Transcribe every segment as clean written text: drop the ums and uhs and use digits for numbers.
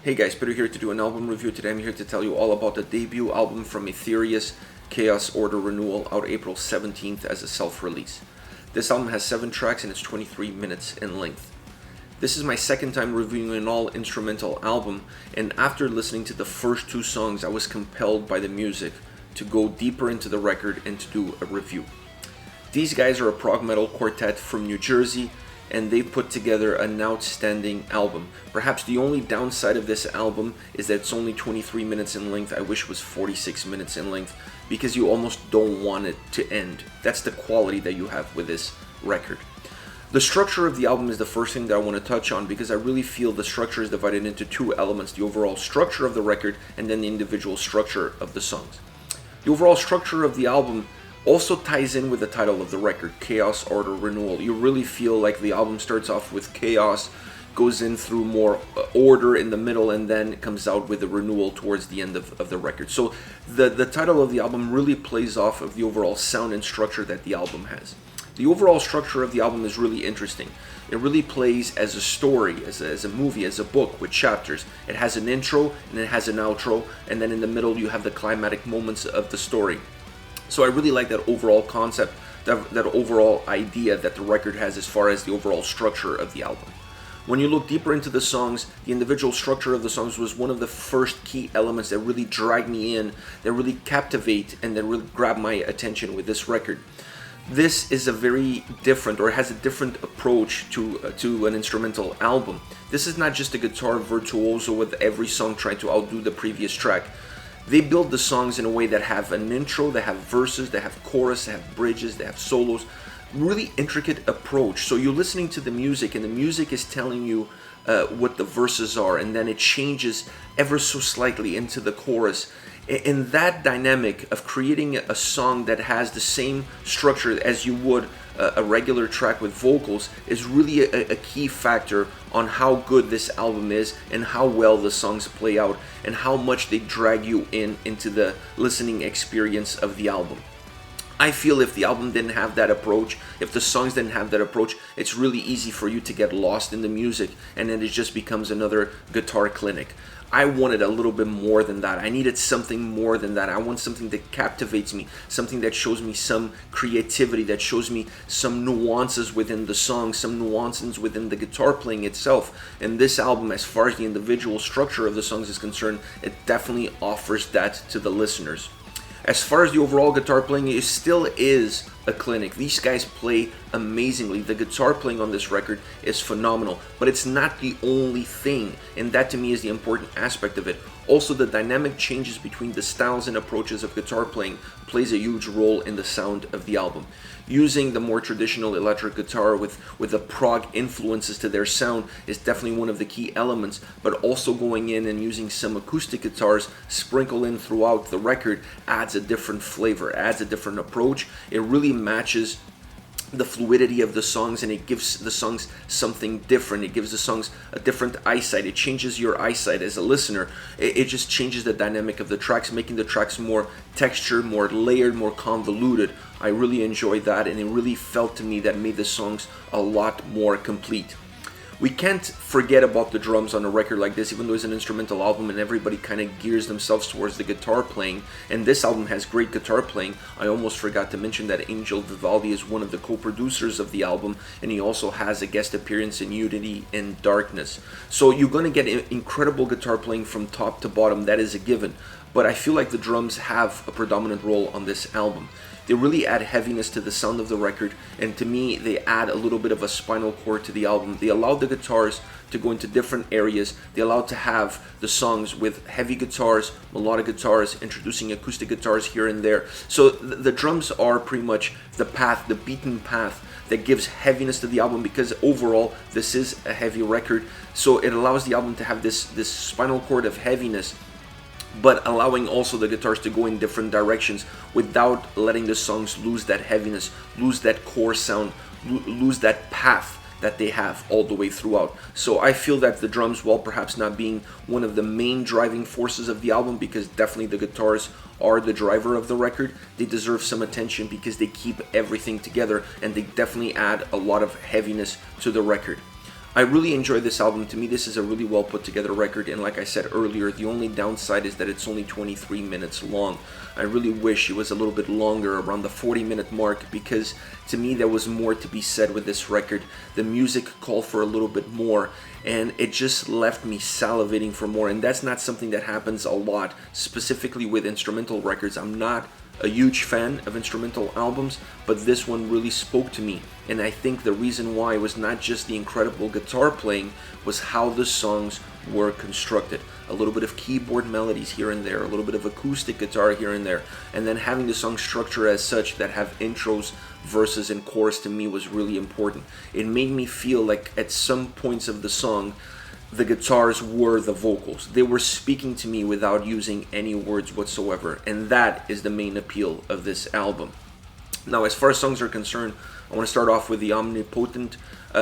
Hey guys, Peter here to do an album review. Today I'm here to tell you all about the debut album from Etherius, Chaos.Order.Renewal, out April 17th as a self-release. This album has 7 tracks and it's 23 minutes in length. This is my second time reviewing an all-instrumental album, and after listening to the first 2 songs, I was compelled by the music to go deeper into the record and to do a review. These guys are a prog metal quartet from New Jersey, and they put together an outstanding album. Perhaps the only downside of this album is that it's only 23 minutes in length. I wish it was 46 minutes in length, because you almost don't want it to end. That's the quality that you have with this record. The structure of the album is the first thing that I want to touch on, because I really feel the structure is divided into 2 elements: the overall structure of the record and then the individual structure of the songs. The overall structure of the album also ties in with the title of the record, Chaos.Order.Renewal. You really feel like the album starts off with chaos, goes in through more order in the middle, and then comes out with a renewal towards the end of the record. So the title of the album really plays off of the overall sound and structure that the album has. The overall structure of the album is really interesting. It really plays as a story, as a movie, as a book with chapters. It has an intro and it has an outro, and then in the middle you have the climatic moments of the story. So I really like that overall concept, that overall idea that the record has as far as the overall structure of the album. When you look deeper into the songs, the individual structure of the songs was one of the first key elements that really drag me in, that really captivate, and that really grab my attention with this record. This is a very different, or has a different approach to an instrumental album. This is not just a guitar virtuoso with every song trying to outdo the previous track. They build the songs in a way that have an intro, they have verses, they have chorus, they have bridges, they have solos. Really intricate approach. So you're listening to the music, and the music is telling you what the verses are, and then it changes ever so slightly into the chorus. In that dynamic of creating a song that has the same structure as you would a regular track with vocals is really a key factor on how good this album is, and how well the songs play out, and how much they drag you into the listening experience of the album. I feel if the album didn't have that approach, if the songs didn't have that approach, it's really easy for you to get lost in the music, and then it just becomes another guitar clinic. I wanted a little bit more than that. I needed something more than that. I want something that captivates me, something that shows me some creativity, that shows me some nuances within the song, some nuances within the guitar playing itself. And this album, as far as the individual structure of the songs is concerned, it definitely offers that to the listeners. As far as the overall guitar playing, it still is a clinic. These guys play amazingly. The guitar playing on this record is phenomenal, but it's not the only thing, and that to me is the important aspect of it. Also, the dynamic changes between the styles and approaches of guitar playing plays a huge role in the sound of the album. Using the more traditional electric guitar with the prog influences to their sound is definitely one of the key elements, but also going in and using some acoustic guitars sprinkled in throughout the record adds a different flavor, adds a different approach. It really matches the fluidity of the songs, and it gives the songs something different. It gives the songs a different eyesight. It changes your eyesight as a listener. It just changes the dynamic of the tracks, making the tracks more textured, more layered, more convoluted. I really enjoyed that, and it really felt to me that made the songs a lot more complete. We can't forget about the drums on a record like this, even though it's an instrumental album and everybody kind of gears themselves towards the guitar playing, and this album has great guitar playing. I almost forgot to mention that Angel Vivaldi is one of the co-producers of the album, and he also has a guest appearance in Unity and Darkness. So you're going to get incredible guitar playing from top to bottom, that is a given, but I feel like the drums have a predominant role on this album. They really add heaviness to the sound of the record, and to me, they add a little bit of a spinal cord to the album. They allow the guitars to go into different areas. They allow to have the songs with heavy guitars, melodic guitars, introducing acoustic guitars here and there. So the drums are pretty much the path, the beaten path that gives heaviness to the album, because overall this is a heavy record. So it allows the album to have this spinal cord of heaviness, but allowing also the guitars to go in different directions without letting the songs lose that heaviness, lose that core sound, lose that path that they have all the way throughout. So I feel that the drums, while perhaps not being one of the main driving forces of the album, because definitely the guitars are the driver of the record, they deserve some attention because they keep everything together, and they definitely add a lot of heaviness to the record. I really enjoy this album. To me, this is a really well put together record, and like I said earlier, the only downside is that it's only 23 minutes long. I really wish it was a little bit longer, around the 40-minute mark, because to me there was more to be said with this record. The music called for a little bit more, and it just left me salivating for more, and that's not something that happens a lot, specifically with instrumental records. I'm not a huge fan of instrumental albums, but this one really spoke to me, and I think the reason why was not just the incredible guitar playing, was how the songs were constructed. A little bit of keyboard melodies here and there, a little bit of acoustic guitar here and there, and then having the song structure as such that have intros, verses, and chorus to me was really important. It made me feel like at some points of the song, the guitars were the vocals. They were speaking to me without using any words whatsoever, and that is the main appeal of this album. Now, as far as songs are concerned, I want to start off with the Omnipotent.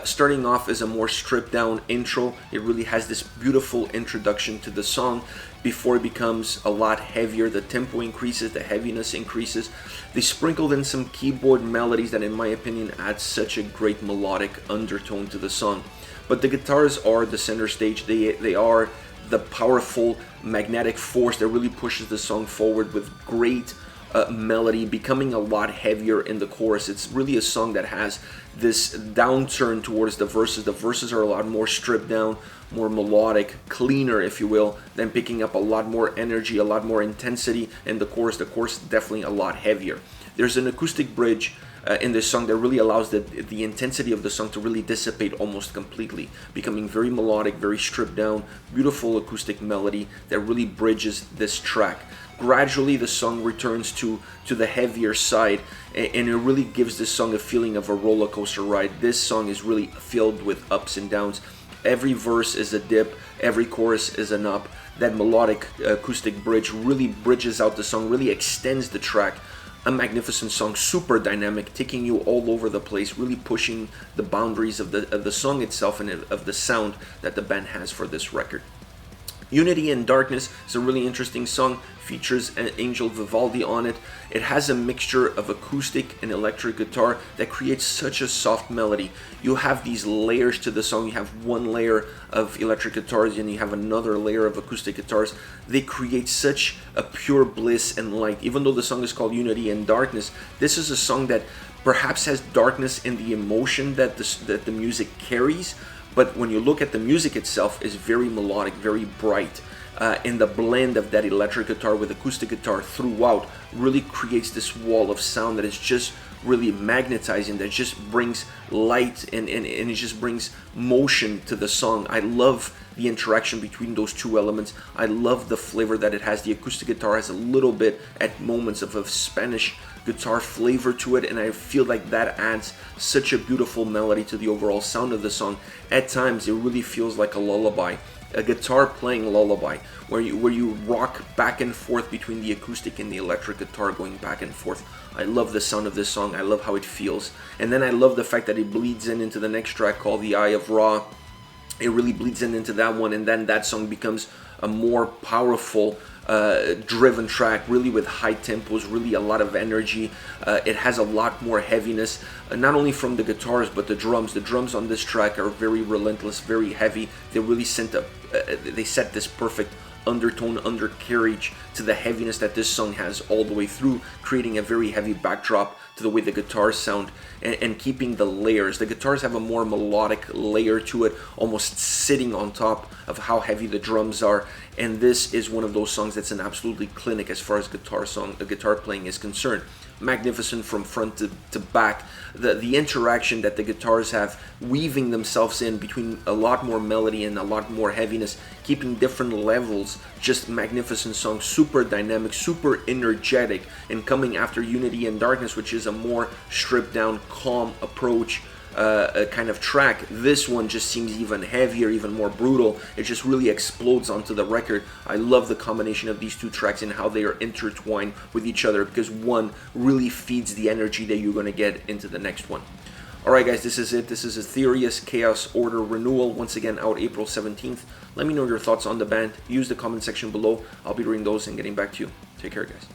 Starting off as a more stripped down intro. It really has this beautiful introduction to the song before it becomes a lot heavier. The tempo increases, the heaviness increases. They sprinkled in some keyboard melodies that in my opinion add such a great melodic undertone to the song. But the guitars are the center stage. They are the powerful magnetic force that really pushes the song forward with great melody, becoming a lot heavier in the chorus. It's really a song that has this downturn towards the verses. The verses are a lot more stripped down, more melodic, cleaner, if you will, then picking up a lot more energy, a lot more intensity in the chorus. The chorus is definitely a lot heavier. There's an acoustic bridge in this song that really allows the intensity of the song to really dissipate almost completely, becoming very melodic, very stripped down, beautiful acoustic melody that really bridges this track. Gradually the song returns to the heavier side, and it really gives this song a feeling of a roller coaster ride. This song is really filled with ups and downs. Every verse is a dip, every chorus is an up. That melodic acoustic bridge really bridges out the song, really extends the track. A magnificent song, super dynamic, taking you all over the place, really pushing the boundaries of the song itself and of the sound that the band has for this record. Unity and Darkness is a really interesting song, features Angel Vivaldi on it. It has a mixture of acoustic and electric guitar that creates such a soft melody. You have these layers to the song. You have one layer of electric guitars and you have another layer of acoustic guitars. They create such a pure bliss and light. Even though the song is called Unity and Darkness, this is a song that perhaps has darkness in the emotion that the music carries, but when you look at the music itself, is very melodic, very bright. And the blend of that electric guitar with acoustic guitar throughout really creates this wall of sound that is just really magnetizing, that just brings light and it just brings motion to the song. I love the interaction between those two elements. I love the flavor that it has. The acoustic guitar has a little bit at moments of a Spanish guitar flavor to it, and I feel like that adds such a beautiful melody to the overall sound of the song. At times it really feels like a lullaby, a guitar playing lullaby, where you rock back and forth between the acoustic and the electric guitar going back and forth. I love the sound of this song. I love how it feels, and then I love the fact that it bleeds into the next track called The Eye of Ra. It really bleeds into that one, and then that song becomes a more powerful driven track, really with high tempos, really a lot of energy. It has a lot more heaviness, not only from the guitars but the drums. The drums on this track are very relentless, very heavy. They really set this perfect undertone, undercarriage to the heaviness that this song has all the way through, creating a very heavy backdrop to the way the guitars sound, and keeping the layers. The guitars have a more melodic layer to it, almost sitting on top of how heavy the drums are, and this is one of those songs that's an absolutely clinic as far as guitar playing is concerned. Magnificent from front to back. The interaction that the guitars have, weaving themselves in between a lot more melody and a lot more heaviness, keeping different levels. Just magnificent song, super dynamic, super energetic, and coming after Unity and Darkness, which is a more stripped down, calm approach kind of track. This one just seems even heavier, even more brutal. It just really explodes onto the record. I love the combination of these two tracks and how they are intertwined with each other, because one really feeds the energy that you're going to get into the next one. Alright guys, this is it. This is Etherius Chaos.Order.Renewal, once again out April 17th. Let me know your thoughts on the band. Use the comment section below. I'll be reading those and getting back to you. Take care guys.